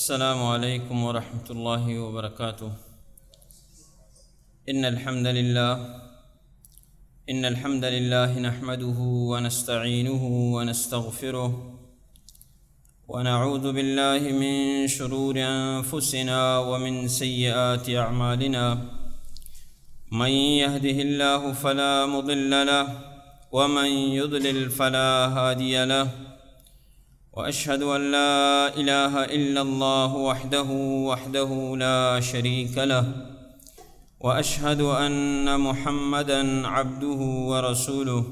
السلام علیکم ورحمۃ اللہ وبرکاتہ۔ ان الحمد للہ نحمده ونستعینه ونستغفره ونعوذ باللہ من شرور انفسنا ومن سیئات اعمالنا من يهده الله فلا مضل له ومن يضلل فلا هادي له وأشهد أن لا إله إلا الله وحده لا شريك له وأشهد أن محمدًا عبده ورسوله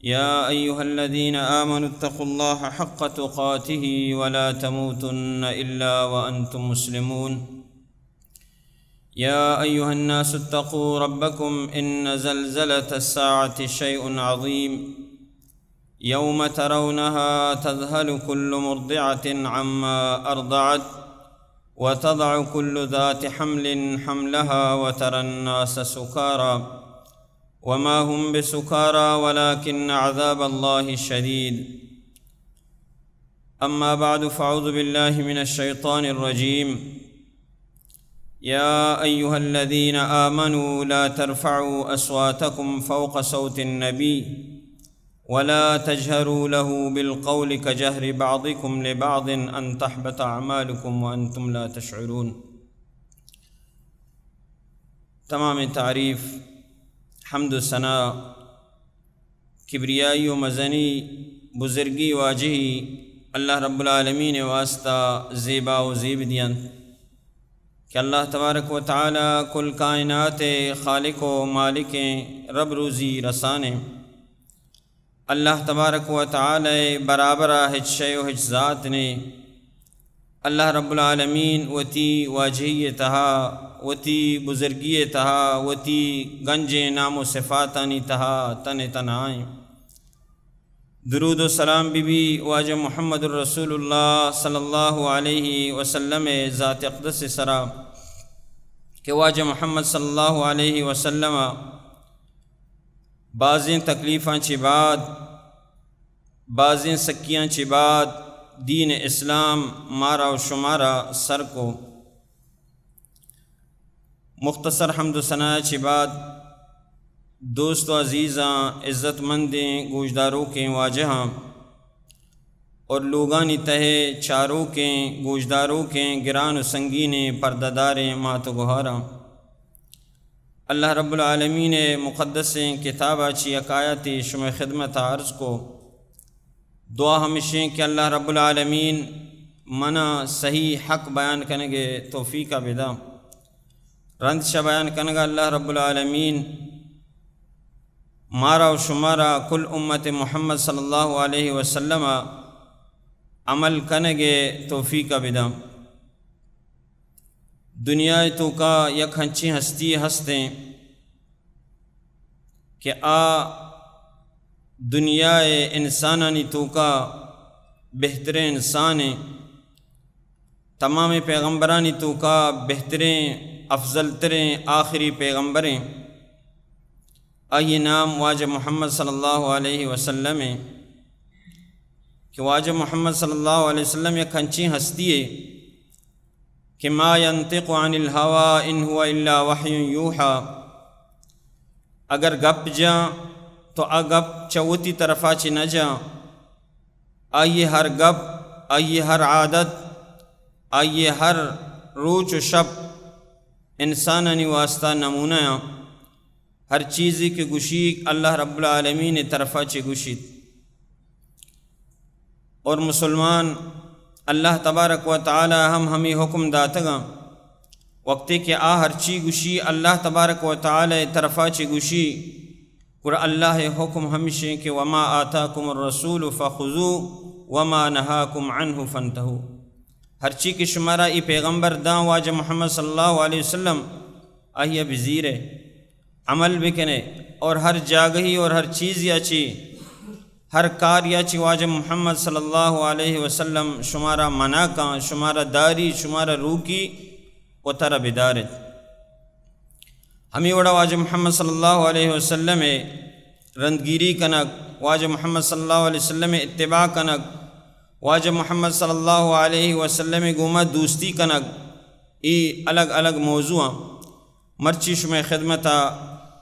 يا أيها الذين آمنوا اتقوا الله حق تقاته ولا تموتن إلا وأنتم مسلمون يا أيها الناس اتقوا ربكم إن زلزلة الساعة شيء عظيم يوم ترونها تذهل كل مرضعة عما أرضعت وتضع كل ذات حمل حملها وترى الناس سكارى وما هم بسكارى ولكن عذاب الله شديد أما بعد فأعوذ بالله من الشيطان الرجيم يا أيها الذين آمنوا لا ترفعوا أصواتكم فوق صوت النبي ولا تجهروا له بالقول كجهر بعضكم لبعض أن تحبط أعمالكم وأنتم لا تشعرون۔ تمام تعریف، حمد و ثنا، کبریائی و مزنی، بزرگی واجہی اللہ رب العالمین واسطہ زیبا و زیب دیاں کہ اللہ تبارک و تعالی کل کائنات خالق و مالک رب روزی رسانے اللہ تبارک و تعالی برابرہ ہچ شے و ہچ ذات نے اللہ رب العالمین وتی واجہی تہا وتی بزرگی تہا وتی گنج نام و صفاتانی تہا تن تنائیں درود و سلام بی واجہ محمد الرسول اللہ صلی اللہ علیہ وسلم ذات اقدس سرا کہ واجہ محمد صلی اللہ علیہ وسلم بعضیں تکلیفاں چی بعد بعضیں سکیاں چی بعد دین اسلام مارا و شمارا سر کو مختصر حمد و ثنا چی بعد دوست و عزیزاں عزت مندیں گوشداروں کے واجہاں اور لوگانی تہے چاروں کے گوشداروں کے گران و سنگین پردداریں مات و گہاراں اللہ رب العالمین مقدس کتابہ چی اکایت شمع خدمت عرض کو دعا ہمیشہ کہ اللہ رب العالمین منا صحیح حق بیان کرنے گے توفیق بدا رند شا بیان کرنے گا اللہ رب العالمین مارا و شمارا کل امت محمد صلی اللہ علیہ وسلم عمل کرنے گے توفیق بدا۔ دنیا تو کا یک ہنچی ہستی ہستیں کہ دنیا انسانانی تو کا بہترین انسان تمام پیغمبرانی تو کا بہترین افضل ترین آخری پیغمبریں آئی نام واجہ محمد صلی اللہ علیہ وسلم کہ واجہ محمد صلی اللہ علیہ وسلم یک ہنچی ہستی ہے کہ ما ينطق عن الهوى ان هو الا وحی یوحى، اگر گپ جا تو گپ چوتی طرفا چی نہ جا، آئیے ہر گپ، آئیے ہر عادت، آئیے ہر روچ و شب انسانانی واسطہ نمونہ ہر چیزی کے گشیک اللہ رب العالمین طرفا چی گشید اور مسلمان اللہ تبارک و تعالی ہمیں حکم داتگا وقتی کہ ہر چی گوشی اللہ تبارک و تعالی طرفا چی گوشی اور اللہ حکم ہمیشہ کہ وما آتاکم الرسول فخذوا وما نہاکم عنہ فانتہوا، ہر چی کی شمارہ ای پیغمبر داں واجہ محمد صلی اللہ علیہ وسلم آئیہ بزیر عمل بکنے اور ہر جاگہی اور ہر چیز یا چی ہر کار یا چی واجہ محمد صلی اللہ علیہ وسلم شمارہ منع کان شمارہ داری شمارہ روکی و تر بدارت ہمیں وڑا واجہ محمد صلی اللہ علیہ وسلم رندگیری کنک واجہ محمد صلی اللہ علیہ وسلم اتباع کنک واجہ محمد صلی اللہ علیہ وسلم گوما دوستی کنگ ای الگ الگ موضوع مرچی شمع خدمتا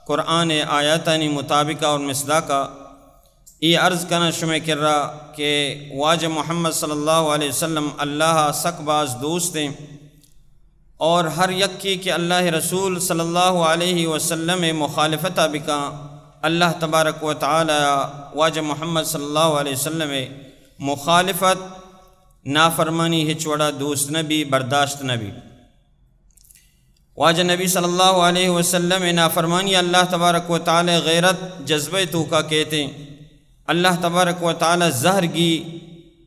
قرآن آیاتانی مطابقہ اور مصداقہ ای عرض کنا شمع کر رہا کہ واجہ محمد صلی اللہ علیہ وسلم اللہ سک باز دوست ہیں اور ہر یکی کہ اللہ رسول صلی اللہ علیہ وسلم مخالفتہ بکا اللہ تبارک و تعالی واجہ محمد صلی اللہ علیہ وسلم مخالفت نافرمانی ہچوڑا دوست نبی برداشت نبی واجہ نبی صلی اللہ علیہ وسلم نافرمانی اللہ تبارک و تعالی غیرت جذبہ تو کا کہتے ہیں اللہ تبارک و تعالی زہر گی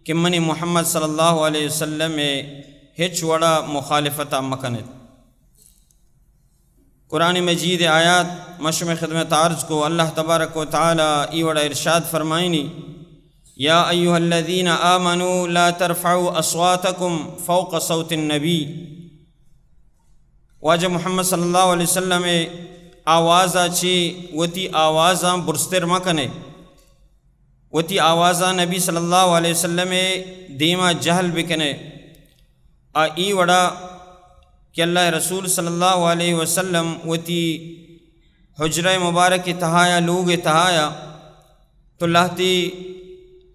کہ منی محمد صلی اللہ علیہ وسلم ہچوڑا مخالفتہ مکنت قرآن مجید آیات مشم خدمت عرض کو اللہ تبارک و تعالی ایوڑا ارشاد فرمائنی یا ایہا الذین آمنوا لا ترفعوا اصواتکم فوق صوت النبی واجہ محمد صلی اللہ علیہ وسلم آوازہ چی وتی آوازاں برستر مکنے وتی آوازاں نبی صلی اللہ علیہ وسلم دیما جہل بکنے ای وڑا کہ اللہ رسول صلی اللہ علیہ وسلم وتی حجرہ مبارک تہایا لوگ تہایا تو لاتی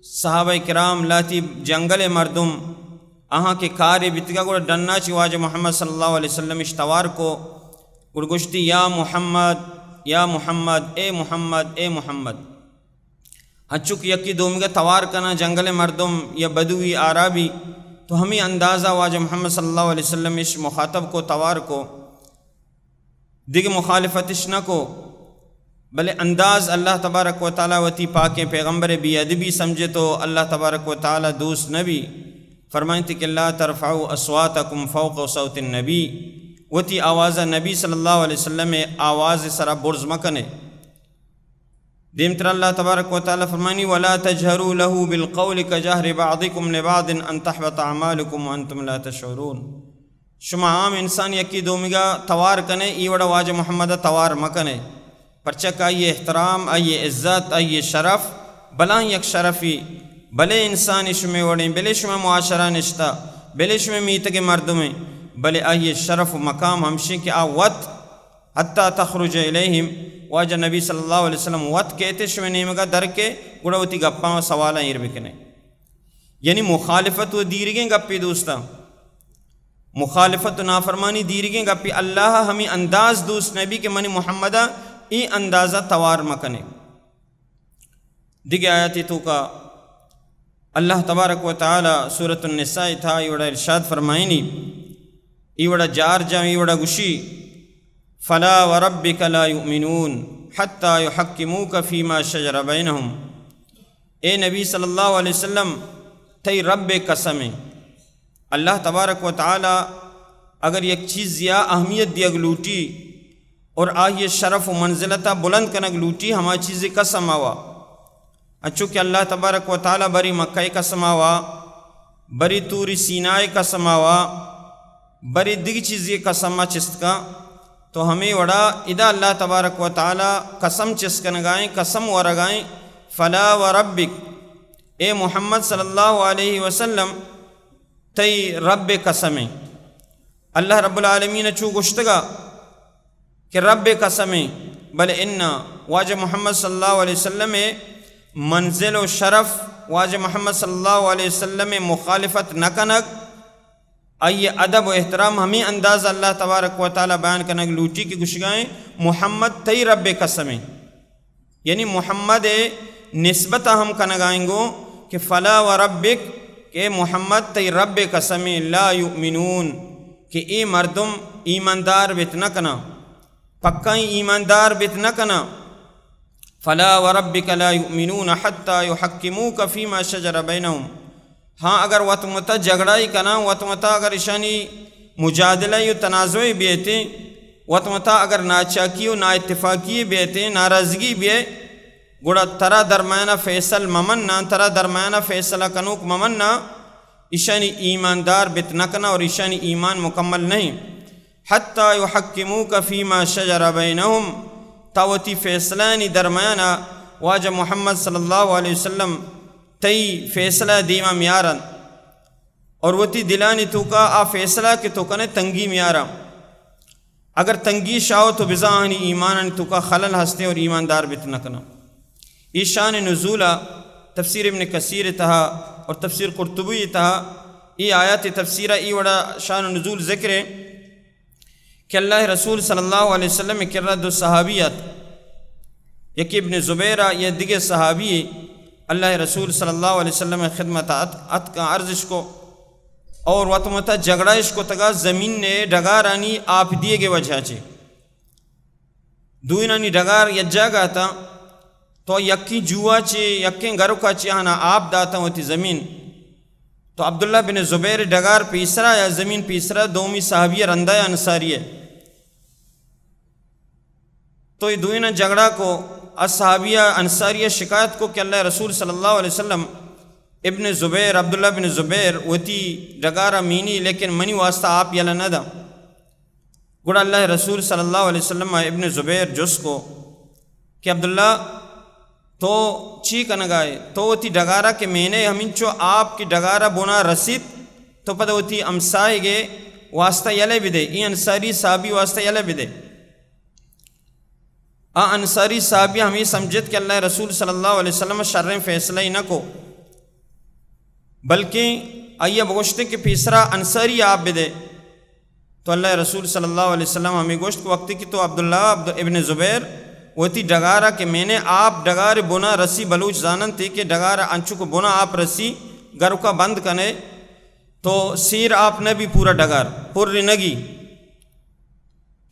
صحابہ کرام لاتی جنگل مردم آہاں کے کاری بتگا گوڑا ڈننا چی واجہ محمد صلی اللہ علیہ وسلم اشتوار کو گوڑ گشتی یا محمد اے محمد اے محمد ہچک یکی دومگا توار کنا جنگل مردم یا بدوی آرابی تو ہمیں اندازہ واجہ محمد صلی اللہ علیہ وسلم اس مخاطب کو توار کو دیکھ مخالفتش نہ کو بلے انداز اللہ تبارک و تعالی وتی پاکیں پیغمبر بی ادبی سمجھے تو اللہ تبارک و تعالی دوست نبی فرمائیں تھی کہ لا ترفعوا اصواتکم فوق صوت النبی وتی آواز نبی صلی اللہ علیہ وسلم آواز سرا برز مکنے دیمتر اللہ تبارک و تعالی فرمانی ولا تجهروا له بالقول كجهر بعضكم لبعض ان تحبط اعمالكم وانتم لا تشعرون شما عام انسان یکی دومگا توار کنے ایوڑا واجہ محمد توار مکنے پرچک آئیے احترام آئیے عزت آئیے شرف بلائیں یک شرفی بلے انسان شمع وڑیں بلے شمع معاشرہ نشتا بلے شمع میتگ مردمیں بلے آئیے شرف و مقام ہمشی کہ آوت حتی تخرج الیہم واجہ نبی صلی اللہ علیہ وسلم وت کہتے شمع نیمگا در کے گڑوتی گپاں و سوالاں ایر بکنے یعنی مخالفت و دیرگیں گپی دوستا مخالفت و نافرمانی دیرگیں گپی اللہ ہمیں انداز دوست نبی کے منی محمدہ ای اندازہ توار مکنے دیگے آیاتی تو کا اللہ تبارک و تعالی سورة النساء تھا ایوڑا ارشاد فرمائنی ایوڑا جار جام ایوڑا گشی فلا وربک لا یؤمنون حتی یحکموک فیما شجر بینہم اے نبی صلی اللہ علیہ وسلم تی رب قسمیں اللہ تبارک و تعالی اگر یک چیز یا اہمیت دی اگلوٹی اور آئیے شرف و منزلتہ بلند کنگ لوٹی ہما چیزیں قسم آوا اچھو کہ اللہ تبارک و تعالی بری مکہ قسم آوا بری توری سینائے قسم آوا بری دیگی چیزیں قسم چست کا تو ہمیں وڑا ادا اللہ تبارک و تعالی قسم چسکنگائیں قسم ورگائیں فلا وربک اے محمد صلی اللہ علیہ وسلم تی رب قسمیں اللہ رب العالمین چو گشتگا کہ رب قسمیں بل انہا واجہ محمد صلی اللہ علیہ وسلم منزل و شرف واجہ محمد صلی اللہ علیہ وسلم مخالفت نکنگ آئیے ادب و احترام ہمیں انداز اللہ تبارک و تعالی بیان کنگ لوٹی کی گشگائیں محمد تی رب قسمیں یعنی محمد نسبت ہم کنگائیں گو کہ فلا و ربک کہ محمد تی رب قسمیں لا یؤمنون کہ ای مردم ایماندار بیت نکنا پکائیں ایماندار بیت نکنا فلا وربک لا یؤمنون حتی یحکموک فیما شجر بینہم ہاں اگر وطمتا جگڑائی کنا وطمتا اگر اشانی مجادلہ و تنازعی بیتے وطمتا اگر ناچاکی و نا اتفاقی بیتے ناراضگی بیے گوڑا ترا درمیانہ فیصل ممننا ترا درمیانہ فیصلہ کنوک ممننا اشانی ایماندار بیت نکنا اور اشانی ایمان مکمل نہیں حتی یحکموک فیما شجر بینہم تاوتی فیصلانی درمیانہ واجہ محمد صلی اللہ علیہ وسلم تئی فیصلہ دیما میارن اور وہ تی دلانی تو کا آ فیصلہ کہ تو کنے تنگی میارا اگر تنگی شاو تو بزاہنی ایمانن تو کا خلل ہستے اور ایماندار بتنکنا. ایشان نزولہ تفسیر ابن کثیر تہا اور تفسیر قرطبی تہا ای آیات تفسیرہ ای وڑا شان نزول ذکر ہے کہ اللہ رسول صلی اللہ علیہ وسلم کرہ دو صحابیت یکی ابن زبیرہ یا دیگر صحابی اللہ رسول صلی اللہ علیہ وسلم خدمت ات کا عرضش کو اور وطمتا جگڑائش کو تگا زمین نے ڈگارانی آپ دیے گے وجہ چے دوئنانی ڈگار یجا گا تا تو یکی جوا چے یکیں گرو کا چے ہانا آپ داتا ہوتی زمین تو عبداللہ بن زبیر ڈگار پیسرا یا زمین پیسرا دومی صحابی رندہ یا انصاری ہے تو یہ دوئنہ جگڑا کو صحابیہ انصاریہ شکایت کو کہ اللہ رسول صلی اللہ علیہ وسلم ابن زبیر عبداللہ بن زبیر وتی ڈگارہ مینی لیکن منی واسطہ آپ یلا نہ دا گوڑا اللہ رسول صلی اللہ علیہ وسلم ابن زبیر جس کو کہ عبداللہ تو چی کنگائے تو وتی ڈگارہ کے مینے ہمیں چو آپ کی ڈگارہ بنا رسید تو پتہ وتی امسائے گے واسطہ یلے بھی دے یہ انصاری صحابی واسطہ یلے بھی دے انصاری صحابی ہمیں سمجھت کہ اللہ رسول صلی اللہ علیہ وسلم شرم فیصلہ ہی نہ کو بلکہ آئیے بگوشتے کہ پیسرا انصاری آپ بھی دے تو اللہ رسول صلی اللہ علیہ وسلم ہمیں گوشت کو وقتی کی تو عبداللہ ابن زبیر وہ تھی ڈگارہ کہ میں نے آپ ڈگار بنا رسی بلوچ زانن تھی کہ ڈگارہ انچو کو بنا آپ رسی گھر کا بند کنے تو سیر آپ نے بھی پورا ڈگار پوری نگی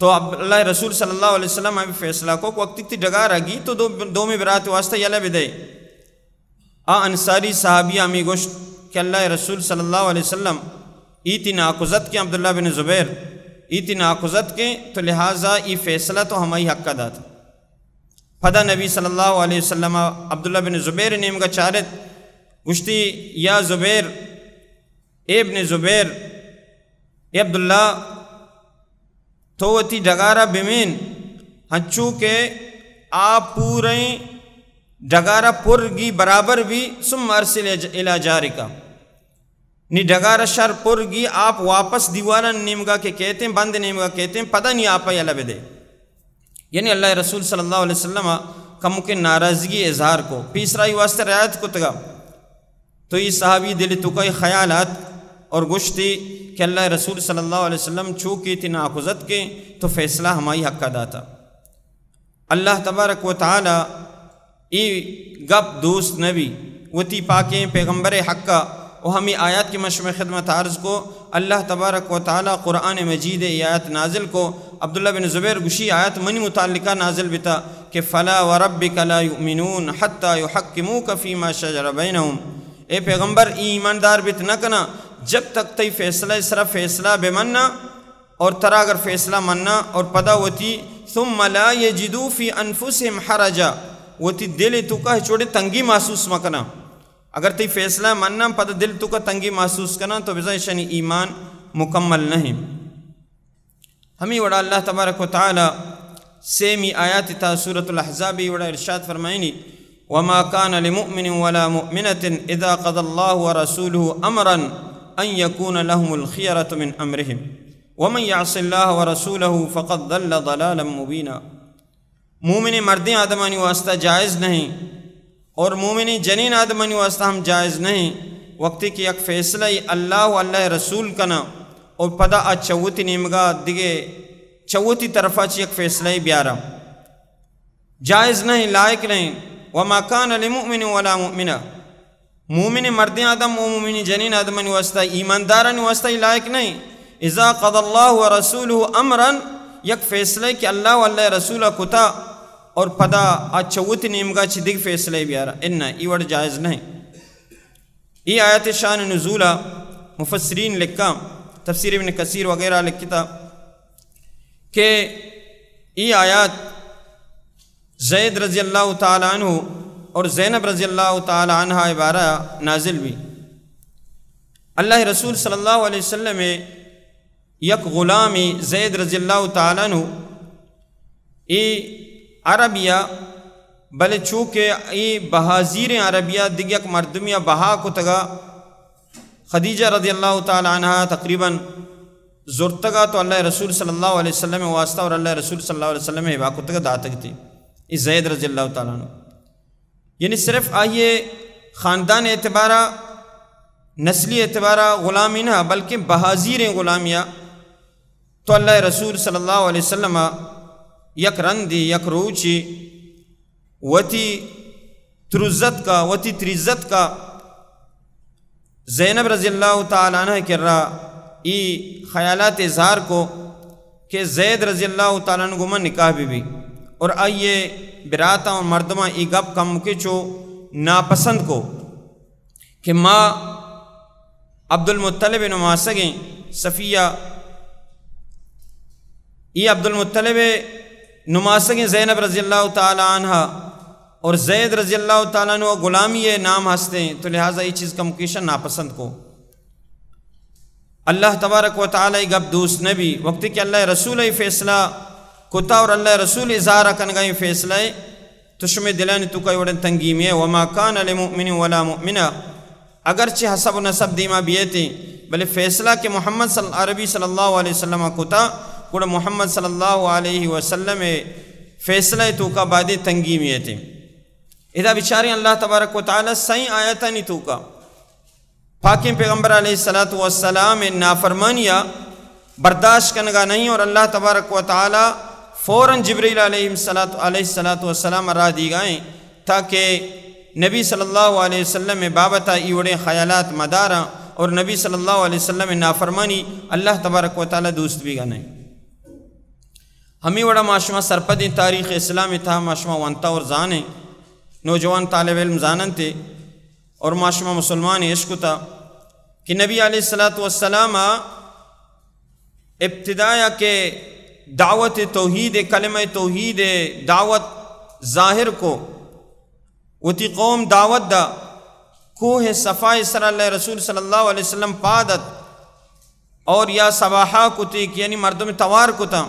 تو اللہ رسول صلی اللہ علیہ وسلم ہمیں فیصلہ کو وقتی تھی ڈگار آگی تو دو میں برات واسطہ یلے بھی دے انصاری صحابی ہمیں گوشت کہ اللہ رسول صلی اللہ علیہ وسلم ایتی ناقضت کے عبداللہ بن زبیر ایتی ناقضت کے تو لہٰذا ای فیصلہ تو ہماری حق کا داتا پدا نبی صلی اللہ علیہ وسلم عبداللہ بن زبیر نیم کا چارت گشتی یا زبیر ابن زبیر اے عبداللہ تو تی ڈگارہ بمین ہنچو کہ آپ پورے ڈگارہ پر گی برابر بھی سم ارسل الى جارکا نی ڈگارہ شر پر گی آپ واپس دیوانا نیمگا کے کہتے ہیں بند نیمگا کہتے ہیں پتہ نہیں آپا یا لبے دے یعنی اللہ رسول صلی اللہ علیہ وسلم کا ممکن ناراضگی اظہار کو پیسرائی واسطہ رعایت کو تگا تو یہ صحابی دل تو کئی خیالات اور گشتی کہ اللہ رسول صلی اللہ علیہ وسلم چوکی تھی ناقضت کے تو فیصلہ ہماری حق کا داتا اللہ تبارک و تعالی ای گپ دوست نبی وتی پاکیں پیغمبر حق کا وہ ہمیں آیات کی مشمع خدمت عرض کو اللہ تبارک و تعالی قرآن مجید آیات نازل کو عبداللہ بن زبیر گشی آیات منی متعلقہ نازل بتا کہ فلا وربک لا یؤمنون حتی یحکموک فیما شجر بینہم اے پیغمبر ایماندار بیت نہ کنا جب تک تی فیصلہ صرف فیصلہ بے مننا اور ترا اگر فیصلہ مننا اور پدا ہوتی ثم لا یجدو فی انفسہم حرجا ہوتی دل تو کا چھوڑے تنگی محسوس مکنا اگر تی فیصلہ مننا پدا دل تو کا تنگی محسوس کرنا تو بزایشنی ایمان مکمل نہیں. ہمیں وڑا اللہ تبارک و تعالی سیمی آیات تا سورة الاحزاب وڑا ارشاد فرمائنی وما كان لمؤمن ولا مؤمنة اذا قضى الله ورسوله امرا ان يكون لهم الخيرة من امرهم ومن يعص الله ورسوله فقد ضل ضلالا مبينا. مومن مردیں آدمانی واسطہ جائز نہیں اور مومنی جنین آدمانی واسطہ ہم جائز نہیں وقتی کہ یک فیصلہ اللہ و اللہ رسول کنا اور پدا چوتی نیمگا دیگے چوتی طرفہ چی یک فیصلہ بیارا جائز نہیں لائق نہیں. وما كان لمؤمن ولا مؤمنہ مومن مردیں آدم و مومنی جنین آدمانی واسطہ ایماندارانی واسطہ لائق نہیں. اذا قضى الله ورسوله امرا یک فیصلہ کہ اللہ و اللہ رسولہ کتا اور پدا چوتی نیمگا چی دیگ فیصلہ بیارا انہا ای وڑ جائز نہیں. ای آیت شان نزولہ مفسرین لکھا تفسیر ابن کثیر وغیرہ لکھتا کہ ای آیات زید رضی اللہ تعالی عنہ اور زینب رضی اللہ تعالی عنہ عبارہ نازل بھی. اللہ رسول صلی اللہ علیہ وسلم یک غلامی زید رضی اللہ تعالی عنہ ای عربیہ بلے چونکہ ای بہازیر عربیہ دیگیک مردمیہ بہا کو تگا خدیجہ رضی اللہ تعالی عنہ تقریباً زورتگا تو اللہ رسول صلی اللہ علیہ وسلم واسطہ اور اللہ رسول صلی اللہ علیہ وسلم ہوا کو تگا داتگ تھی اس زید رضی اللہ تعالیٰ عنہ. یعنی صرف آئیے خاندان اعتبارہ نسلی اعتبارہ غلامی نہ بلکہ بہازیر غلامیہ تو اللہ رسول صلی اللہ علیہ وسلم یک رندی یک روچی وتی ترزت کا وتی تریزت کا زینب رضی اللہ تعالیٰ عنہ کر رہا ای خیالات اظہار کو کہ زید رضی اللہ تعالیٰ عنہ گمہ نکاح بھی اور آئیے براتا اور مردمہ ای گپ کم کے چو ناپسند کو کہ ماں عبد المطلب نماسگیں صفیہ ای عبد المطلب نماسگیں زینب رضی اللہ تعالیٰ عنہ اور زید رضی اللہ تعالیٰ عنہ غلامی نام ہستے ہیں تو لہٰذا یہ چیز کا مکیشن ناپسند کو اللہ تبارک و تعالیٰ گب دوست نبی وقت کہ اللہ رسول فیصلہ کتا اور اللہ رسول اظہارہ کنگائی فیصلہ تو شمی دلانی تو کئی وڑن تنگیمی ہے وما کان لمؤمن ولا مؤمنہ اگرچہ حسب و نسب دیما بیئے بلے فیصلہ کہ محمد عربی صلی اللہ علیہ وسلم کتا گوڑا محمد صلی اللہ علیہ وسلم فیصلہ تو کا بعد تنگیمی ہے اذا بیچارے اللہ تبارک و تعالی سائیں آیتا نہیں تو کا پاکیں پیغمبر علیہ السلام نافرمانیہ برداشت کنگا نہیں اور اللہ تبارک و تعالی فوراً جبریل علیہ السلام را دی گائیں تاکہ نبی صلی اللہ علیہ وسلم میں بابتا ایوڑے خیالات مدارا اور نبی صلی اللہ علیہ وسلم نافرمانی اللہ تبارک و تعالی دوست بھی گا نہیں. ہمیں وڑا معاشمہ سرپدی تاریخ اسلامی تھا معاشمہ وانتا اور زانے نوجوان طالب علم زانن تھے اور معاشمہ مسلمان عشق تھا کہ نبی علیہ السلام ابتدایا کے دعوت توحید کلمہ توحید دعوت ظاہر کو وتی قوم دعوت دا کوہ صفائی سر اللہ رسول صلی اللہ علیہ وسلم پادت اور یا صباحہ کو تیک یعنی مردم توار کو تا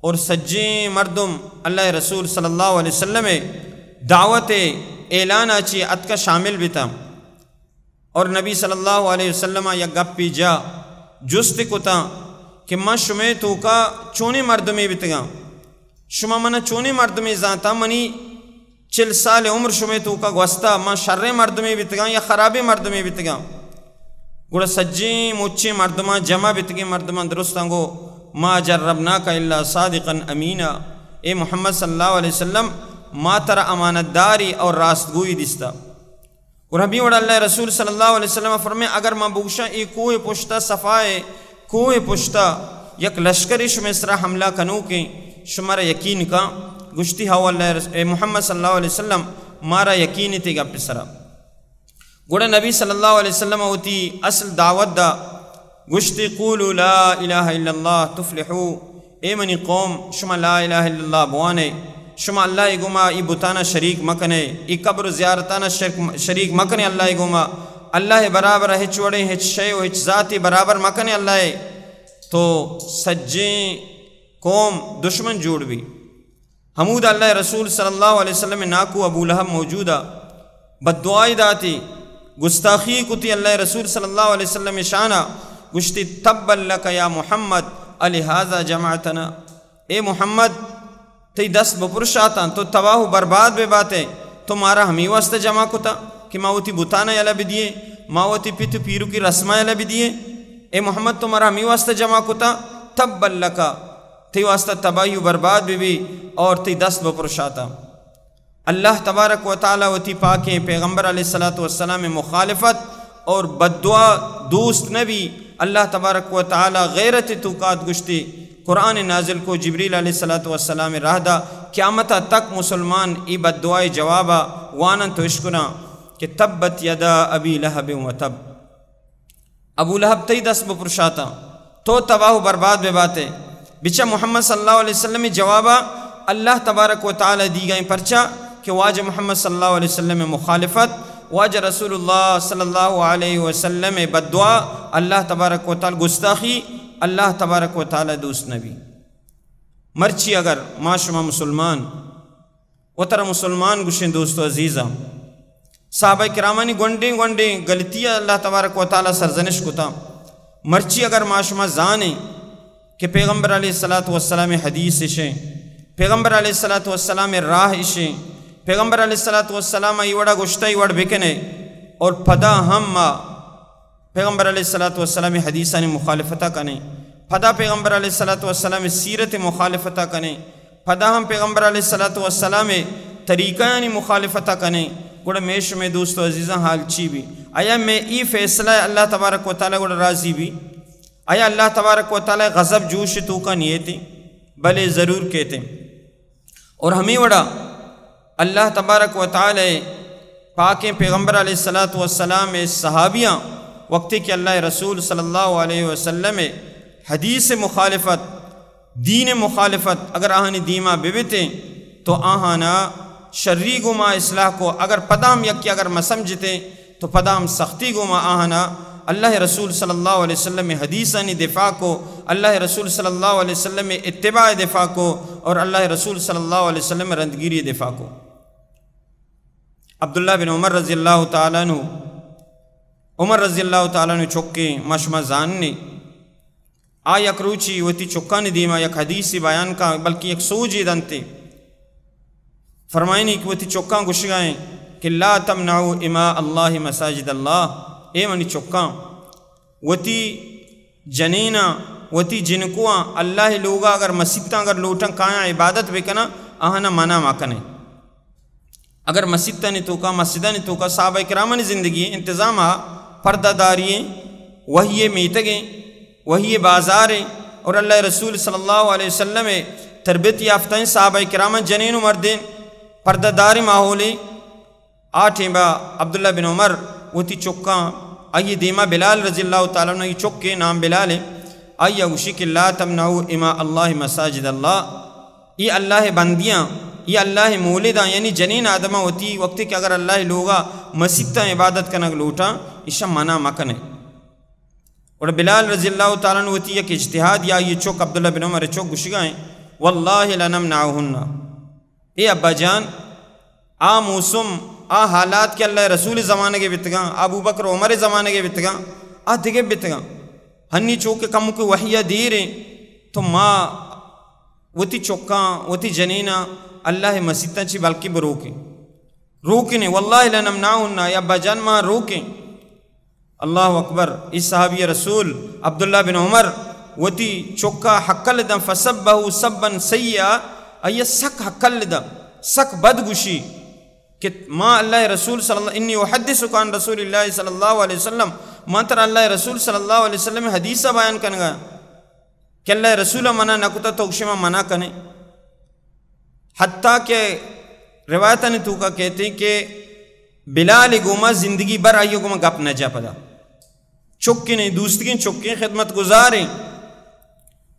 اور سجیں مردم اللہ رسول صلی اللہ علیہ وسلم دعوت اعلان اچھی ات کا شامل بھی تھا اور نبی صلی اللہ علیہ وسلم یا گپ پی جا جست کو تا کہ ما شمی تو کا چونی مردمی بیتگا شما منا چونی مردمی زانتا منی 40 سال عمر شمی تو کا گوستا ما شر مردمی بیتگا یا خرابی مردمی بیتگا گوڑا سجی مچی مردمہ جمع بیتگی مردمہ درستانگو ما جربناک الا صادقا امینا اے محمد صلی اللہ علیہ وسلم ما تر امانت داری اور راستگوئی دستا اور حبیب وڑا اللہ رسول صلی اللہ علیہ وسلم فرمائے اگر ما بوشا ای کوئی پشتا صفائے کوئی پشتا یک لشکری شما اسرا حملہ کنو کے شمارا یقین کا گشتی ہوا اللہ محمد صلی اللہ علیہ وسلم مارا یقین تے گا پسرا گوڑا نبی صلی اللہ علیہ وسلم ہوتی اصل دعوت دا گشتی قولوا لا الہ الا اللہ تفلحو اے منی قوم شما لا الہ الا اللہ بوانے شما اللہ گما ای بتانا شریک مکنے ای قبر زیارتانا شریک مکنے اللہ گما اللہ برابر ہچ وڑے ہچ شے و ہچ ذاتی برابر مکنے اللہ تو سجیں قوم دشمن جوڑ بھی حمود اللہ رسول صلی اللہ علیہ وسلم ناکو ابو لہب موجودہ بددعائی داتی گستاخی کتی اللہ رسول صلی اللہ علیہ وسلم شانہ گشتی تبا لک یا محمد لہذا جمعتنا اے محمد تی دست بپرشاتا تو تباہ برباد بے باتیں تمہارا ہمیں واسطہ جمع کتا کہ ماوتی بتانا یلا بھی دیئے ماوتی پیتو پیرو کی رسمہ یلا بھی دیئے اے محمد تمہارا ہمیں واسطہ جمع کتا تبا لکا تی واسطہ تباہی و برباد بھی اور تی دست بپرشاتا. اللہ تبارک و تعالی و تی پاکیں پیغمبر علیہ السلام مخالفت اور بددعا دوست نبی اللہ تبارک و تعالی غیرت توقات گشتی قرآن نازل کو جبریل علیہ السلام راہ دا قیامتا تک مسلمان ای بددعائی جوابا وانن تو اشکنا کہ تبت یدا ابی لہب و تب ابو لہب تی دست بپرشاتا تو تباہ و برباد بے باتیں بچہ محمد صلی اللہ علیہ وسلم جوابا اللہ تبارک و تعالی دی گئیں پرچہ کہ واجہ محمد صلی اللہ علیہ وسلم مخالفت واجہ رسول اللہ صلی اللہ علیہ وسلم بددعا اللہ تبارک و تعالی گستاخی اللہ تبارک و تعالی دوست نبی مرچی اگر معاشمہ مسلمان و تر مسلمان گوشیں دوستو عزیزہ صحابہ کرامانی گونڈیں غلطیاں اللہ تبارک و تعالیٰ سرزنش کتا مرچی اگر معاشمہ زانیں کہ پیغمبر علیہ السلام حدیث اشیں پیغمبر علیہ السلام راہ اشیں پیغمبر علیہ السلام ایوڑا گشتہ ایوڑ بکنے اور پدا ہم پیغمبر علیہ السلام حدیثانی مخالفتہ کنے پدا پیغمبر علیہ السلام سیرت مخالفتہ کنے پدا ہم پیغمبر علیہ السلام طریقہ یعنی مخالفتہ کنے گوڑا میش میں دوستو عزیزاں حال چی بھی آیا میں ای فیصلہ اللہ تبارک و تعالیٰ گوڑا راضی بھی آیا اللہ تبارک و تعالیٰ غضب جوش تو کا نیتی بلے ضرور کہتے اور ہمیں وڑا اللہ تبارک و تعالیٰ پاکیں پیغمبر علیہ السلام صحابیاں وقتی کہ اللہ رسول صلی اللہ علیہ وسلم حدیث مخالفت دین مخالفت اگر آہانی دیما بیبتے تو آہانا شرری گما اصلاح کو اگر پدام یکی اگر مسمجھتے تو پدام سختی گما آہانا اللہ رسول صلی اللہ علیہ وسلم حدیثانی دفاع کو اللہ رسول صلی اللہ علیہ وسلم اتباع دفاع کو اور اللہ رسول صلی اللہ علیہ وسلم رندگیری دفاع کو عبداللہ بن عمر رضی اللہ تعالیٰ عنہ عمر رضی اللہ تعالیٰ عنہ چکے مشمع زاننے یک روچی وتی چکان دیما یک حدیثی بیان کا بلکہ ایک سوجی دنتے فرمائنی کہ وتی چکان گشگائیں کہ لا تمنعو اماء اللہ مساجد اللہ اے منی چکان وتی جنینا وتی جنکواں اللہ لوگا اگر مسجداں اگر لوٹاں کھایا عبادت بکنا آہنا منع ماکنے اگر مسجدہ نے توکا مسجدہ نے توکا صحابہ کرامانی زندگی انتظام پردہ دارییں وہی میتگیں وہی بازاریں اور اللہ رسول صلی اللہ علیہ وسلم تربیت یافتہ صحابہ کرامہ جنین و مردین پردہ داری ماحولی آٹھیں با عبداللہ بن عمر وتی چکاں آئیے دیما بلال رضی اللہ تعالیٰ عنہ چکے نام بلال ہے آئیے گوشی کہ لا تمنعو اماء اللہ مساجد اللہ یہ اللہ بندیاں یہ اللہ مولداں یعنی جنین آدمہ ہوتی وقتی کہ اگر اللہ لوگا مسجدہ عبادت کنگ لوٹا اسا منع مکنے اور بلال رضی اللہ تعالیٰ عنہ ہوتی ایک اجتہاد یا یہ چوک عبداللہ بن عمر چوک گشگائیں واللہ لنمنعہن اے ابا جان آ موسم آ حالات کے اللہ رسول زمانے کے بتگاں ابو بکر عمر زمانے کے بتگاں آ دگے بتگاں ہنی چوک کم کو وحیہ دیریں تو ماں وتی چوکاں وتی جنینہ اللہ مسجدہ چی بلکی بروکیں روکنے واللہ لنمنعہن یا ابا جان ماں روکیں اللہ اکبر اس صحابی رسول عبداللہ بن عمر وتی چوکا حقل دا فسبہو سبن سیئا ایہ سک حقل دا سک بدگوشی کہ ماں اللہ رسول صلی اللہ انی احدثک عن رسول اللہ صلی اللہ علیہ وسلم ماں تر اللہ رسول صلی اللہ علیہ وسلم حدیثہ بیان کرنگا کہ اللہ رسول منع نکتا تو اکشما منع کنے حتیٰ کہ روایتہ نے توکا کہتے ہیں کہ بلال گوما زندگی بر آئیے گوما گپ نہ جا پدا چکے نہیں دوستگیں چکیں خدمت گزاریں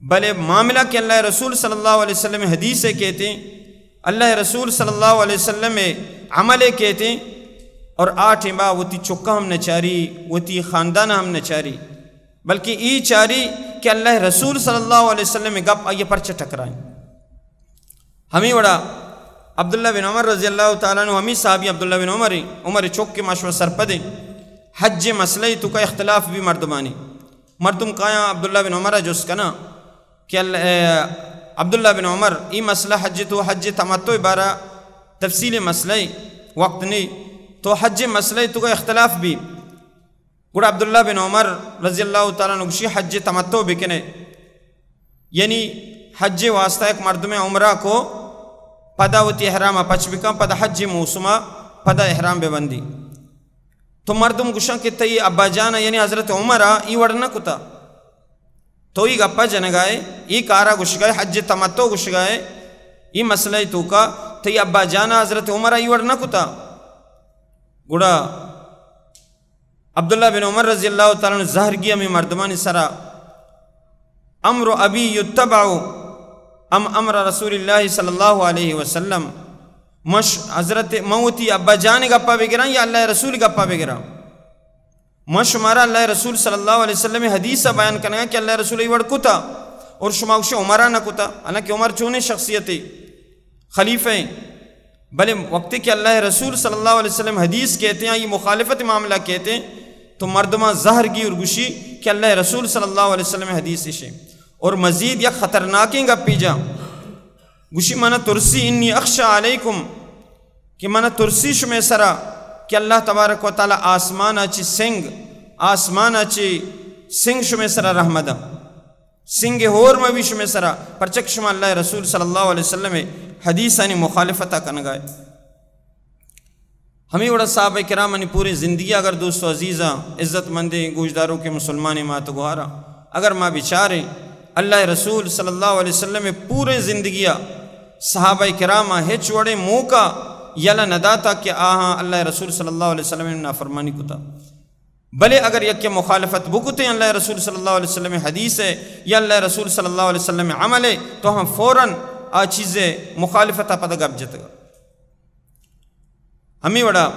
بلے معاملہ کہ اللہ رسول صلی اللہ علیہ وسلم حدیث سے کہتے ہیں اللہ رسول صلی اللہ علیہ وسلم عملے کہتے ہیں اور آٹھیں با وہ تی چکا ہم نہ چاری وہ تی خاندان ہم نہ چاری بلکہ ای چاری کہ اللہ رسول صلی اللہ علیہ وسلم گپ آئیے پرچہ ٹکرائیں ہمیں وڑا عبداللہ بن عمر رضی اللہ تعالیٰ عنہ ہمیں صحابی عبداللہ بن عمر چوک کے معاشوہ سرپدیں حج مسئلہ تو کا اختلاف بھی مردمانی مردم کہاں عبداللہ بن عمر جو اس کا نا کہ عبداللہ بن عمر ای مسئلہ حج تو حج تمتع بارہ تفصیل مسئلہ وقت نہیں تو حج مسئلہ تو کا اختلاف بھی گوڑا عبداللہ بن عمر رضی اللہ تعالیٰ عنہ گوشی حج تمتع بکنے یعنی حج واسطہ ایک مردم عمرہ کو پدا وتی احرام پچ بکا پدا حج موسمہ پدا احرام بے بندی تو مردم گشاں کہ تی ابا جانا یعنی حضرت عمرہ ای وڑنا کتا تو ای گپا جنگائے ای کارا گشگائے حج تمتع گشگائے ای مسئلہ تو کا تی ابا جانا حضرت عمرہ ای وڑنا کتا گوڑا عبداللہ بن عمر رضی اللہ تعالیٰ نے ظاہر کیا میں مردمان سرا امر ابی یتبعو ام امر رسول اللہ صلی اللہ علیہ وسلم مش حضرت موتی ابا جان گپا بگران یا اللہ رسول گپا بگران مش مارا اللہ رسول صلی اللہ علیہ وسلم حدیثہ بیان کرنا کہ اللہ رسول ایوڑ کتا اور شما کشی عمرہ نہ کتا حالانکہ عمر چونے شخصیتی خلیفہ ہیں بلے وقت کہ اللہ رسول صلی اللہ علیہ وسلم حدیث کہتے ہیں، یہ مخالفت معاملہ کہتے ہیں، تو مردمہ زہر گی اور گوشی کہ اللہ رسول صلی اللہ علیہ وسلم حدیث سے اور مزید یا خطرناکیں گا پی جا گوشی منا ترسی انی اخشا علیکم کہ منا ترسی شمع سرا کہ اللہ تبارک و تعالی آسمان اچھی سنگ شمع سرا رحمدہ سنگ ہور موی شمع سرا پرچک شما اللہ رسول صلی اللہ علیہ وسلم حدیثانی مخالفتہ کنگائے. ہمیں وڑا صحابہ کرام انی پوری زندگی اگر دوستو عزیزہ عزت مندیں گوشداروں کے مسلمانی مات گوارا اگر ماں بچارے اللہ رسول صلی اللہ علیہ وسلم پورے زندگیہ صحابہ کرام ہچ وڑے موقع یلا نداتا کہ آہاں اللہ رسول صلی اللہ علیہ وسلم نے نافرمانی کتا، بلے اگر یک مخالفت بکتے ہیں اللہ رسول صلی اللہ علیہ وسلم حدیث ہے یا اللہ رسول صلی اللہ علیہ وسلم عمل ہے تو ہم فوراً آ چیزیں مخالفتہ پتہ گب جتگا. ہمیں وڑا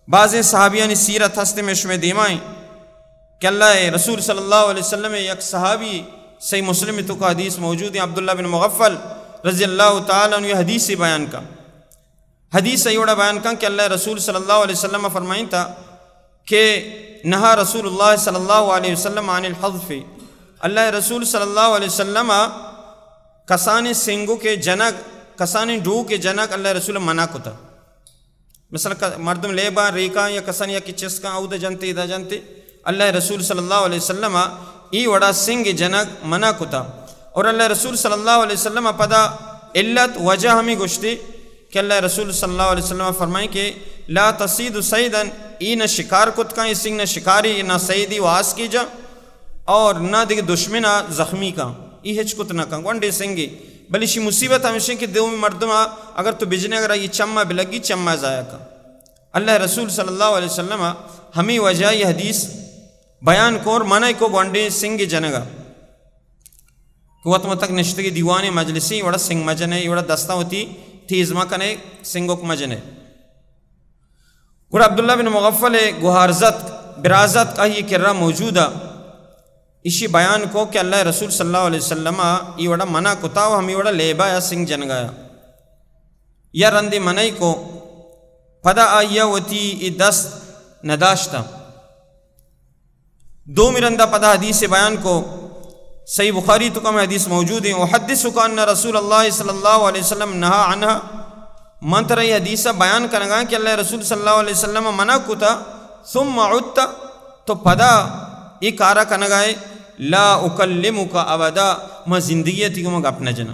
بعض صحابیانی سیرت ہستے میں شمع دیمائیں کہ اللہ رسول صلی اللہ علیہ وسلم یک صحابی صحیح مسلم تو کا حدیث موجود ہے، عبداللہ بن مغفل رضی اللہ تعالیٰ عنہ یہ حدیث بیان کا حدیث ایوڑا بیان کا کہ اللہ رسول صلی اللہ علیہ وسلم فرمائیں تھا کہ نہا رسول اللہ صلی اللہ علیہ وسلم عن الحذف، اللہ رسول صلی اللہ علیہ وسلم کسان سنگو کے جنگ کسان ڈو کے جنگ اللہ رسول منع کو تھا. مثلا مردم لیبا ریکا یا کسان یا کچس کا او دا جنتے دا جنتے اللہ رسول صلی اللہ علیہ وسلم ای وڑا سنگ جنگ منع کو تھا. اور اللہ رسول صلی اللہ علیہ وسلم پدا علت وجہ ہمیں گشتی کہ اللہ رسول صلی اللہ علیہ وسلم فرمائیں کہ لا تصید سیدن ای نہ شکار کت کا، سنگ نہ شکاری نہ سیدی واس کی جا اور نہ دیکھ دشمنہ زخمی کا ای ہچ کت نہ کا ونڈے سنگی بلی شی مصیبت ہمیشہ کہ دیو میں مردمہ اگر تو بجنے اگر یہ چمہ بلگی چمہ ضائع کا. اللہ رسول صلی اللہ علیہ وسلم ہمیں وجہ یہ حدیث بیان کو اور منع کو ونڈے سنگ جنگا کہ وقت تک نشتگی دیوان مجلسی وڑا سنگ مجنے وڑا دستہ ہوتی تیزمہ کنے سنگوک مجنے. اور عبداللہ بن مغفل گہارزت برازت کا یہ کررہ موجودہ اسی بیان کو کہ اللہ رسول صلی اللہ علیہ وسلم یہ وڑا منع کتا و ہمیں وڑا لیبا یا سنگ جنگایا یا رند منعی کو پدا آئیا وتی دست نداشتا. دو مرندہ پدا حدیث بیان کو صحیح بخاری تو کم حدیث موجود ہیں. وحدثک ان رسول اللہ صلی اللہ علیہ وسلم نہا عنہ منتر یہ حدیثہ بیان کرنگا کہ اللہ رسول صلی اللہ علیہ وسلم منع کتا ثم عدت تو پدا یہ کارا کنگائے لا اکلمک ابدا ما زندگیتی کو مگ اپنا جنا.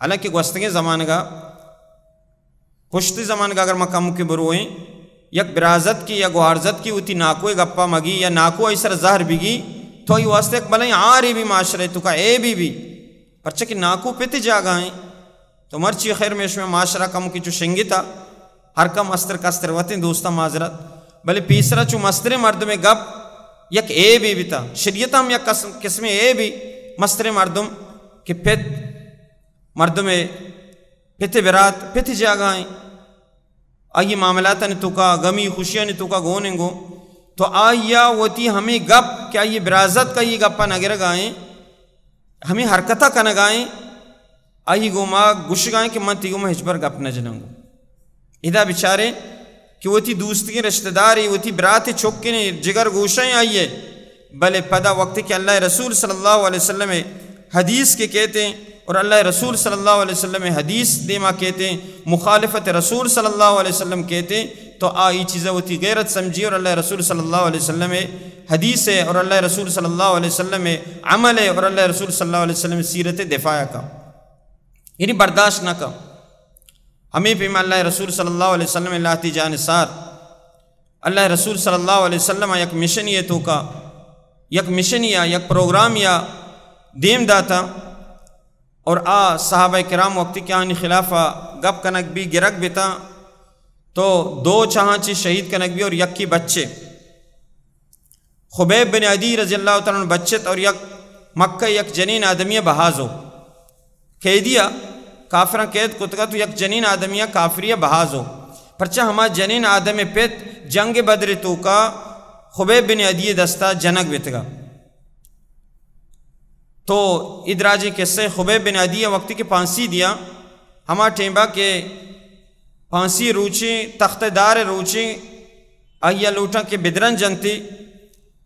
حالانکہ گوستگی زمان کا پشتی زمان کا اگر مکم کے بروئیں یک برازت کی یا گوارزت کی ہوتی ناکوئے گپا مگی یا ناکو ایسر زہر بگی تو یہ واسطے ایک بلائیں آری بھی معاشرے تو کا اے بھی پرچہ کہ ناکو پیتے جاگائیں تو مرچی خیر میں اس میں معاشرہ کم کی چو شنگی تھا ہر کم استر کستر وطیں دوستا معذرت بلے پیسرا چو مستر مردم گپ یک اے بھی تھا. شریعت ہم یک قسم اے بھی مستر مردم کہ پیت مردم پیتے برات پیتے جاگائیں آئی معاملات نے تو کا غمی خوشیاں نے تو کا گونے گو تو آیا وتی ہمیں گپ کیا یہ برازت کا یہ گپا نگر گائیں ہمیں حرکتہ کا نگائیں آئی گو ماں گش گائیں کہ من تیگو میں ہجبر گپ نہ جنگو. ادا بیچارے کہ وہ تھی دوستی رشتہ داری وہ تھی برات چوکے نے جگر گوشائیں آئیے بلے پدا وقت کہ اللہ رسول صلی اللہ علیہ وسلم حدیث کے کہتے ہیں اور اللہ رسول صلی اللہ علیہ وسلم حدیث دیما کہتے ہیں مخالفت رسول صلی اللہ علیہ وسلم کہتے ہیں تو آئی چیزیں وہ تھی غیرت سمجھی اور اللہ رسول صلی اللہ علیہ وسلم حدیث ہے اور اللہ رسول صلی اللہ علیہ وسلم عمل ہے اور اللہ رسول صلی اللہ علیہ وسلم سیرت دفاع کا یعنی برداشت نہ کا. ہمیں بھی اللہ رسول صلی اللہ علیہ وسلم اللہ تی جانسار اللہ رسول صلی اللہ علیہ وسلم یک مشن یہ تو کا یک مشن یا یک پروگرام یا دیم داتا اور صحابہ کرام وقتی کیا ہنی خلافہ گپ کنک بھی گرک بھی تا تو دو چاہانچی شہید کنک بھی اور یک کی بچے خبیب بن عدی رضی اللہ تعالیٰ عنہ بچت اور یک مکہ یک جنین آدمیہ بحاظ ہو قیدیہ کافرہ قید کتگا تو یک جنین آدمیہ کافریہ بحاظ ہو پرچہ ہما جنین آدم پیت جنگ بدر تو کا خبیب بن عدی دستہ جنگ بیتگا. تو ادراجی قصے خبیب بن عدی وقتی کے پانسی دیا ہما ٹیمبا کے پانسی روچی تخت دار روچی آیا لوٹا کے بدرن جنتی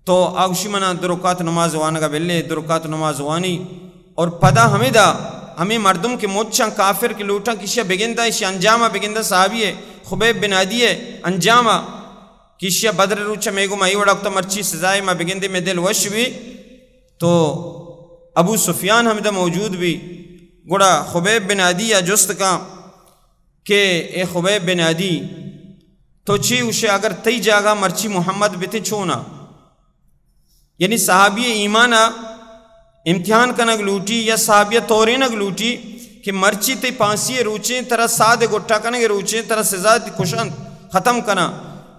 تو آگوشی منا درکات نماز وانگا بلے درکات نماز وانی اور پدا ہمیں مردم کے موچاں کافر کے لوٹاں کشیا بگندہ اشیا انجامہ بگندہ صحابی ہے خبیب بن عدی ہے انجامہ کشیا بدر روچا میگو مائی وڑاکتا مرچی سزائے ما بگندے میں دل وش بھی تو ابو سفیان ہمیدہ موجود بھی گوڑا خبیب بن عدی یا جست کا کہ اے خبیب بن عدی تو چی اسے اگر تی جاگا مرچی محمد بیتے چھونا یعنی صحابی ایمانہ امتحان کنگ لوٹی یا صحابیہ تورینگ لوٹی کہ مرچی تی پانسی روچیں ترہ سادے گٹھا کنگ روچیں ترہ سزا تی کشن ختم کنا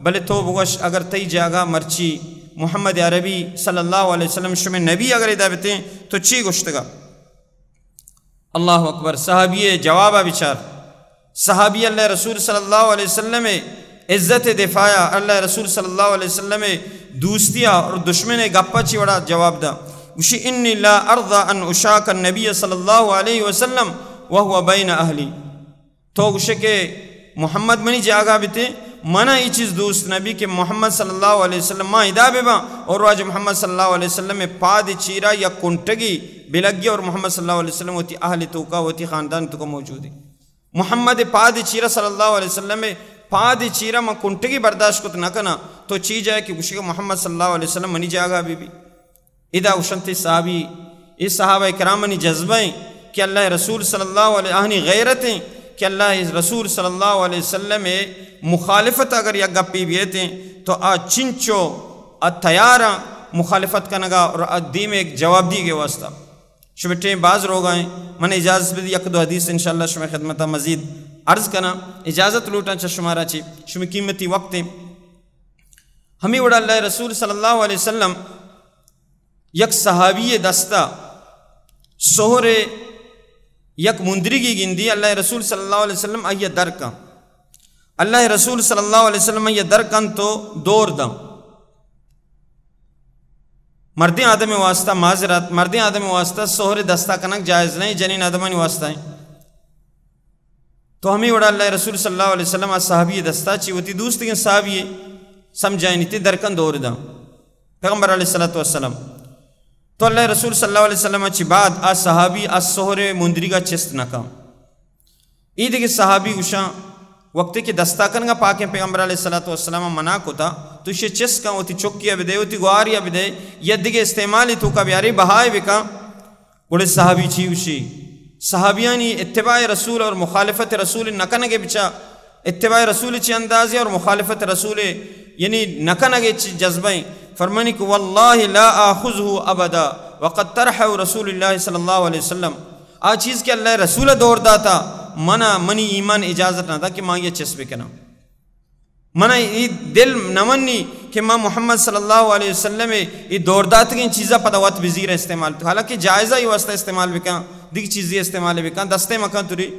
بلے تو بگوش اگر تی جاگا مرچی محمد عربی صلی اللہ علیہ وسلم شمی نبی اگر ادا بیتے تو چی گشتگا اللہ اکبر صحابی جوابہ بچار صحابی اللہ رسول صلی اللہ علیہ وسلم عزت دفاعہ اللہ رسول صلی اللہ علیہ وسلم دوستیا اور دشمن گپا چی وڑا جواب دا گوشی انی لا ارضا ان اشاک النبی صلی اللہ علیہ وسلم وہو بین اہلی تو گوشے کہ محمد منی جاگا بیتے منا ای چیز دوست نبی کہ محمد صلی اللہ علیہ وسلم ما ادا بیبا اور واج محمد صلی اللہ علیہ وسلم میں پاد چیرا یا کنٹگی بلگی اور محمد صلی اللہ علیہ وسلم ہوتی اہل توکا ہوتی خاندان تو کا موجود ہے محمد پاد چیرا صلی اللہ علیہ وسلم میں پاد چیرا ما کنٹگی برداشت کت نہ کنا تو چی جائے کہ گوشے کہ محمد صلی اللہ علیہ وسلم منی جاگا بی بی ادا اشنتی صحابی اس صحابہ کرامنی جذبیں کہ اللہ رسول صلی اللہ علیہ آہنی غیرتیں کہ اللہ رسول صلی اللہ علیہ وسلم مخالفت اگر یا گپی بیتے تو آ چنچو آ تیارا مخالفت کنگا اور دیم ایک جواب دی گئے واسطہ شبٹیں بعض روگ آئیں من اجازت بھی یک دو حدیث انشاءاللہ شمی خدمتہ مزید عرض کنا اجازت لوٹا چا شمارا چی شمی قیمتی وقت ہمیں وڑا اللہ رسول صلی اللہ علیہ وسلم یک صحابی دستہ سہر یک مندرگی گندی اللہ رسول صلی اللہ علیہ وسلم آئیہ درکا اللہ رسول صلی اللہ علیہ وسلم آئیہ درکن تو دور دا مرد آدم واسطہ معذرات مرد آدم واسطہ سہر دستہ کنک جائز نہیں جنین آدمانی واسطہ ہیں تو ہمیں وڑا اللہ رسول صلی اللہ علیہ وسلم صحابی دستہ چی ہوتی دوستی کے صحابی سمجھائنی تھی درکن دور دا پیغمبر علیہ السلام تو اللہ رسول صلی اللہ علیہ وسلم چی بعد آج صحابی آج سہر مندری کا چست نکام عید کے صحابی گوشاں وقتی کہ دستاکن کا پاکیں پیغمبر علیہ السلام منع کو تھا تو اسے چست کا ہوتی چکیا بھی دے ہوتی گواریا بھی دے ید کے استعمالی تو کا بیاری بہائے بکا بڑے صحابی چی وشی صحابیانی اتباع رسول اور مخالفت رسول نکنگے بچا اتباع رسول چی اندازی اور مخالفت رسول یعنی نکنگے چی جذبیں فرمانی کہ واللہ لا آخذہو ابدا وقد ترحو رسول اللہ صلی اللہ علیہ وسلم آج چیز کہ اللہ رسول دور داتا منی ایمان اجازت نہ تھا کہ ماں یہ چسب کنا منا دل نمنی کہ ماں محمد صلی اللہ علیہ وسلم یہ دور دات کی چیزہ پتہ وقت بزیر استعمال حالانکہ جائزہ ہی واسطہ استعمال بکا دیکھ چیزیں استعمال بکا دستے مکان توری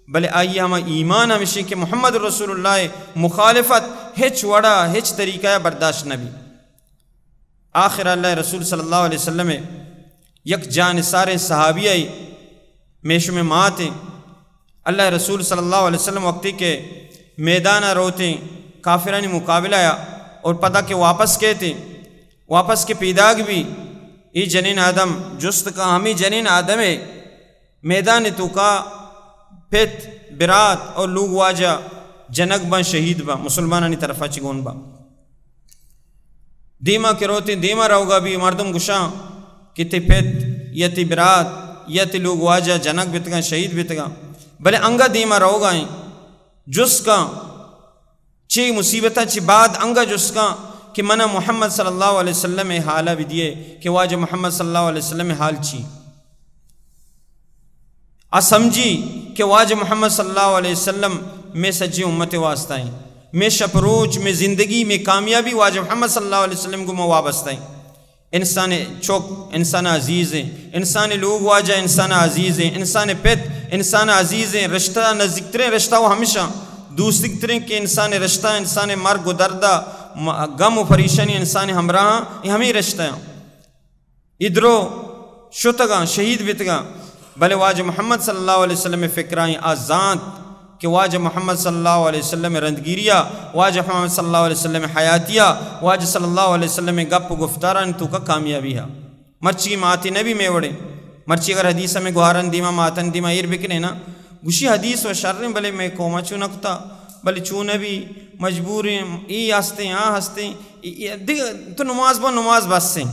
بلے آئیے ہمیں ایمان ہمیشہ کہ محمد رسول اللہ مخالفت ہچ وڑا ہچ طریقہ برداشت نبی آخر اللہ رسول صلی اللہ علیہ وسلم یک جان سارے صحابی آئی میشو میں ماتیں اللہ رسول صلی اللہ علیہ وسلم وقتی کے میدانہ روتے کافرانی مقابلہ آیا اور پتہ کہ واپس کہتے واپس کے پیداگ بھی ای جنین آدم جست کا ہمیں جنین آدم ہے میدان تو کا پت برات اور لوگ واجہ جنگ با شہید با مسلمانانی طرفہ چگون با دیما کے روتے دیما رہو گا بھی مردم گشاں کہ تی پت یا تی برات یا تی لوگ واجہ جنگ بیتگا شہید بیتگا بلے انگا دیما رہو گا ہیں جس کا چی مصیبتہ چی بعد انگا جس کا کہ منہ محمد صلی اللہ علیہ وسلم حالہ بھی دیئے کہ واجہ محمد صلی اللہ علیہ وسلم حال چی سمجھی کہ واجہ محمد صلی اللہ علیہ وسلم میں سجی امت واسطہ ہیں میں شپروچ میں زندگی میں کامیابی واجہ محمد صلی اللہ علیہ وسلم کو میں وابستہ ہیں انسان چوک انسان عزیز ہیں انسان لوگ واجہ انسان عزیز ہیں انسان پت انسان عزیز ہیں رشتہ نزدیکتریں رشتہ وہ ہمیشہ دوسرے کہ انسان رشتہ انسان مرگ و دردہ غم و پریشانی انسان ہمراہ یہ ہمیں رشتہ ہیں ادرو شتگاں شہید بیتگاں بلے واجہ محمد صلی اللہ علیہ وسلم فکرائیں آزاد کہ واجہ محمد صلی اللہ علیہ وسلم رندگیریا، واجہ محمد صلی اللہ علیہ وسلم حیاتیا، واجہ صلی اللہ علیہ وسلم گپ گفتاران تو کا کامیابی ہے مرچی ماتی نبی میں وڑے مرچی اگر حدیث میں گوھارن دیما ماتن دیما ایر بکنے نا گوشی حدیث و شرن بلے میں کوما چونکتا بلے چون بھی مجبور ہیں ای ہستے ہیں ہستے تو نماز بس سے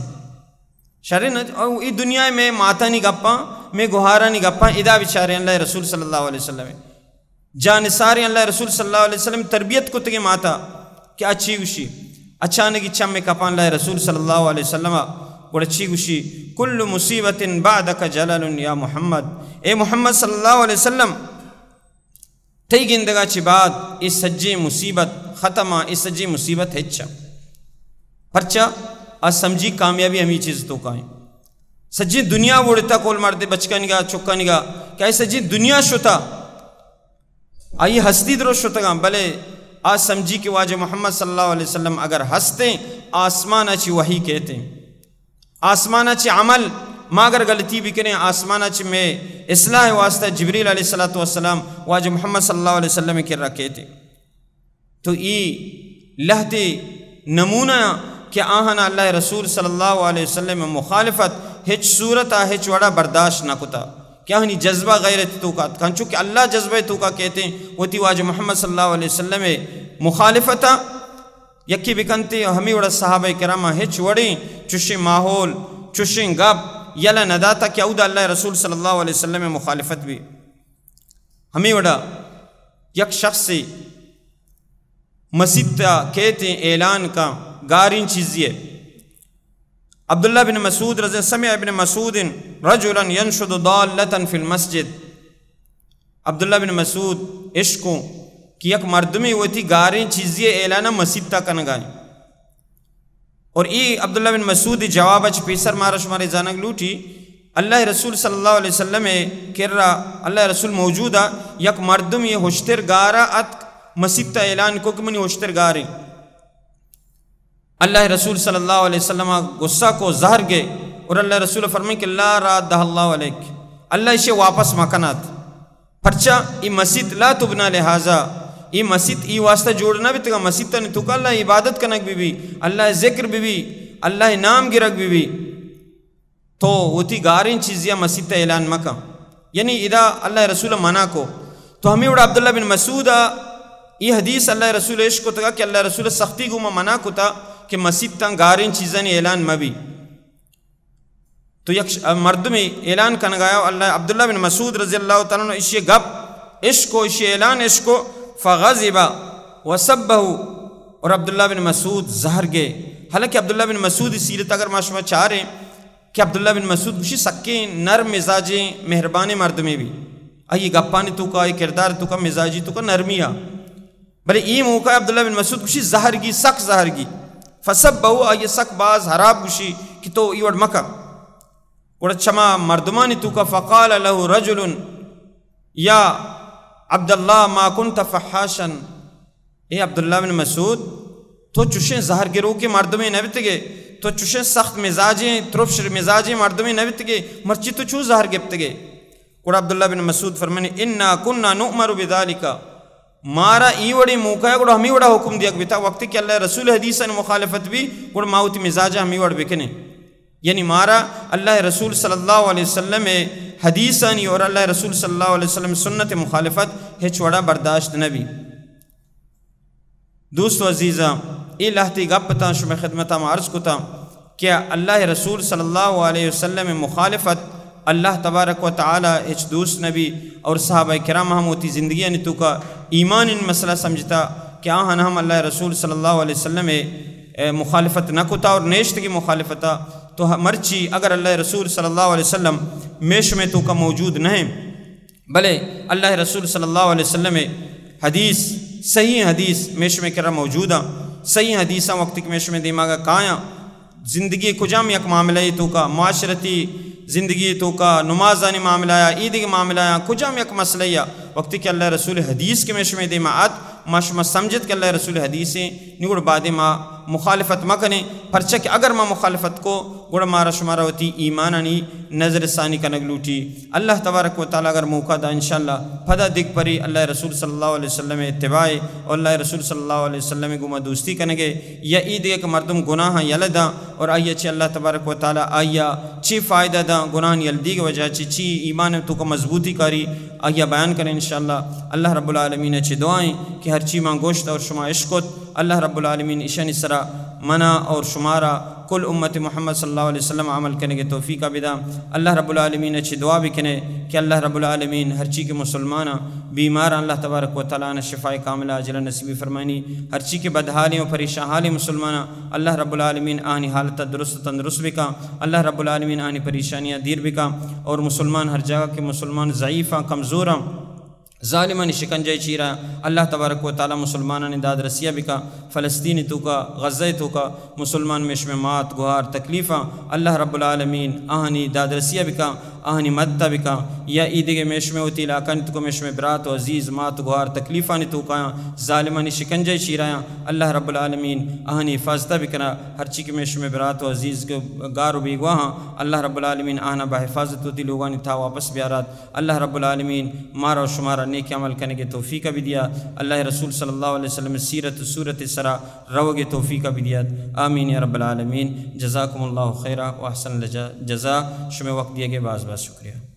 شرن ای دنیا میں ماتا نہیں گپا میں گوھارا نہیں گپا ادا بچارے اللہ رسول صلی اللہ علیہ وسلم جانسارے اللہ رسول صلی اللہ علیہ وسلم تربیت کو تگے ماتا کہ اچھی گوشی اچانک چم میں کپان اللہ رسول صلی اللہ علیہ وسلم اور اچھی گوشی کل مصیبت بعدک جلال یا محمد، اے محمد صلی اللہ علیہ وسلم تئی گندگا چی بعد اس سجی مصیبت ختمہ اس سجی مصیبت ہچا پرچا اس سمجھی کامیابی ہمیں چیز تو کائیں سجی دنیا وڑتا کول مردے بچکا نگا چکا نگا کہ ایسا سجی دنیا شتا آئی ہستی درو شتا گا بلے آج سمجھی کہ واجہ محمد صلی اللہ علیہ وسلم اگر ہستے آسمانہ چی وحی کہتے ہیں آسمانہ چی عمل ماں اگر غلطی بھی کریں آسمانہ چی میں اصلاح واسطہ جبریل علیہ السلام واجہ محمد صلی اللہ علیہ وسلم کر رکھے تھے تو ای لہتے نمونہ کہ آہنا اللہ رسول صلی اللہ علیہ وسلم مخالفت ہچ صورتا ہچ وڑا برداشت نہ کتا کیا ہنی جذبہ غیرت تو کا کھنچو کہ اللہ جذبہ تو کا کہتے ہیں وہ تی واجہ محمد صلی اللہ علیہ وسلم مخالفتا یکی بکنتے ہمیں وڑا صحابہ کرامہ ہچ وڑی چوشی ماحول چوشی گپ یلا نداتا کہ اودہ اللہ رسول صلی اللہ علیہ وسلم مخالفت بھی ہمیں وڑا یک شخص سے مسیطہ کہتے ہیں اعلان کا گارین چیزی ہے عبداللہ بن مسعود رضی سمع ابن مسعود رجلا ينشد ضالة فی المسجد عبداللہ بن مسعود عشقوں کہ یک مردمی ہوتی گارین چیزی اعلانہ مسیطہ کنگائیں اور ای عبداللہ بن مسعود جواب اچ پیسر مارا شمارے زانگ لوٹی اللہ رسول صلی اللہ علیہ وسلم کر رہا اللہ رسول موجودہ یک مردم یہ ہوشتر گارا ات مسیطہ اعلان کو کہ منی ہوشتر گاریں اللہ رسول صلی اللہ علیہ وسلم غصہ کو زہر گئے اور اللہ رسول فرمائے کہ لا رادہ اللہ علیک اللہ اسے واپس مکنات پرچا ای مسیط لا تبنا لہذا ای مسیط ای واسطہ جوڑنا بھی تگا مسیط تا نہیں تو کہ اللہ عبادت کنک بھی اللہ ذکر بھی اللہ نام گرک بھی تو وہ تی گارین چیزیاں مسیط اعلان مکہ یعنی ادا اللہ رسول منع کو تو ہمیں اڑا عبداللہ بن مسعود یہ حدیث اللہ رسول عشق کو تگا کہ اللہ رسول سختی کو منع کو تا کہ مسیط تا گارین چیزیں اعلان مبی تو یک مرد میں اعلان کنگایا اللہ عبداللہ بن مسعود رضی اللہ تعالیٰ عنہ اسی گپ عشق کو اسی اعلان عشق کو فغضبا وسبہ اور عبداللہ بن مسعود زہر گئے حالانکہ عبداللہ بن مسعود سیرت اگر معاشمہ چاہ رہے ہیں کہ عبداللہ بن مسعود کچھ سکے نرم مزاجیں مہربان مرد میں بھی آئی گپانی تو کا آئی کردار تو کا مزاجی تو کا نرمیہ بلے ای موقع عبداللہ بن مسعود کچھ زہر گی سک زہر گی فسبہو آئی سک باز حراب کچھ کہ تو ایوڑ مکہ اور چما مردمانی تو کا فقال له رجل یا عبداللہ ما کنت فحاشا اے عبداللہ بن مسعود تو چوشیں زہر گرو کے مردمیں نبت گئے تو چوشیں سخت مزاجیں ترفشر مزاجیں مردمیں نبت گئے مرچی تو چو زہر گپت گئے اور عبداللہ بن مسعود فرمانے انا کننا نؤمر بذالکا مارا ای وڑی موقع ہے اور ہمیں وڑا حکم دیا کہ وقت کہ اللہ رسول حدیثاً مخالفت بھی اور ماوتی مزاجہ ہمیں وڑ بکنے یعنی مارا اللہ رسول صلی اللہ علیہ وسلم حدیثانی اور اللہ رسول صلی اللہ علیہ وسلم سنت مخالفت ہے چھوڑا برداشت نبی دوستو عزیزہ ای لہتی گپتا شما خدمتا میں عرض کتا کیا اللہ رسول صلی اللہ علیہ وسلم مخالفت اللہ تبارک و تعالی اچ دوست نبی اور صحابہ کرام ہم ہوتی زندگی تو کا ایمان ان مسئلہ سمجھتا کہ آہاں ہم اللہ رسول صلی اللہ علیہ وسلم مخالفت نہ کتا اور نیشت کی مخالفتا تو مرچی اگر اللہ رسول صلی اللہ علیہ وسلم میش میں تو کا موجود نہیں بلے اللہ رسول صلی اللہ علیہ وسلم حدیث صحیح حدیث میش میں کرا موجودہ صحیح حدیثہ وقت کی میش میں دماغا کایا زندگی کجام یک معاملہ تو کا معاشرتی زندگی تو کا نمازانی معاملہ عید کے معاملہ کجام یک مسئلہ وقت کہ اللہ رسول حدیث کے میش میں دماعت ماشما سمجھت کہ اللہ رسول حدیثیں نگڑ بعد ما مخالفت مکنے پرچہ کہ اگر ما مخالفت کو گوڑا مارا شمارا ہوتی ایمانانی نظر ثانی کا نگلوٹی اللہ تبارک و تعالیٰ اگر موقع دا انشاءاللہ پھدا دکھ پری اللہ رسول صلی اللہ علیہ وسلم اتباع اور اللہ رسول صلی اللہ علیہ وسلم گما دوستی کنگے یا ای دیگے کہ مردم گناہ یلدا اور آئیے چی اللہ تبارک و تعالیٰ آئیا چی فائدہ دا گناہ یلدی کے وجہ چی ایمان تو کا مضبوطی کاری آئیا بیان کریں انشاءاللہ اللہ رب العالمین چی دعائیں کہ ہر چی ماں گوشت اور شما عشقت اللہ رب العالمین اشانی سرا منا اور شمارا کل امت محمد صلی اللہ علیہ وسلم عمل کرنے کے توفیق بدا اللہ رب العالمین اچھی دعا بھی کنے کہ اللہ رب العالمین ہر چی کے مسلمانہ بیمار اللہ تبارک و تعالیٰ نے شفاء کاملہ اجر نصیبی فرمائنی ہر چی کے بدحالیوں پریشان حالی مسلمانہ اللہ رب العالمین آنی حالت درست تندرست بکا اللہ رب العالمین آنی پریشانیاں دیر بکا اور مسلمان ہر جگہ کے مسلمان ضعیفاں کمزوراں ظالمانی شکنجہ چیرا اللہ تبارک و تعالیٰ مسلمانان داد رسیہ بکا فلسطینی تو کا غزہ تو کا مسلمان میں مات گوہار تکلیفاں اللہ رب العالمین آہنی داد رسیہ بکا آہنی مدتا بکا یا عیدگے میشمے ہوتی علاقانی تو کو میشمے برات و عزیز مات گوہار تکلیفانی تو کا ظالمانی شکنجہ چیرا اللہ رب العالمین آہنی حفاظتہ بکنا ہر چی کے میشمے برات و عزیز کے گارو بھی گواہاں اللہ رب العالمین آہنا بحفاظت ہوتی لوگانی تھا واپس بیارات اللہ رب العالمین مارا و شمارا نیک عمل کرنے کے توفیق بھی دیا اللہ رسول صلی اللہ علیہ وسلم سیرت صورت سرا روگ توفیق بھی دیا آمین یا رب العالمین جزاکم اللہ خیرہ و احسن جزا شمع وقت دیے گے باز باز شکریہ.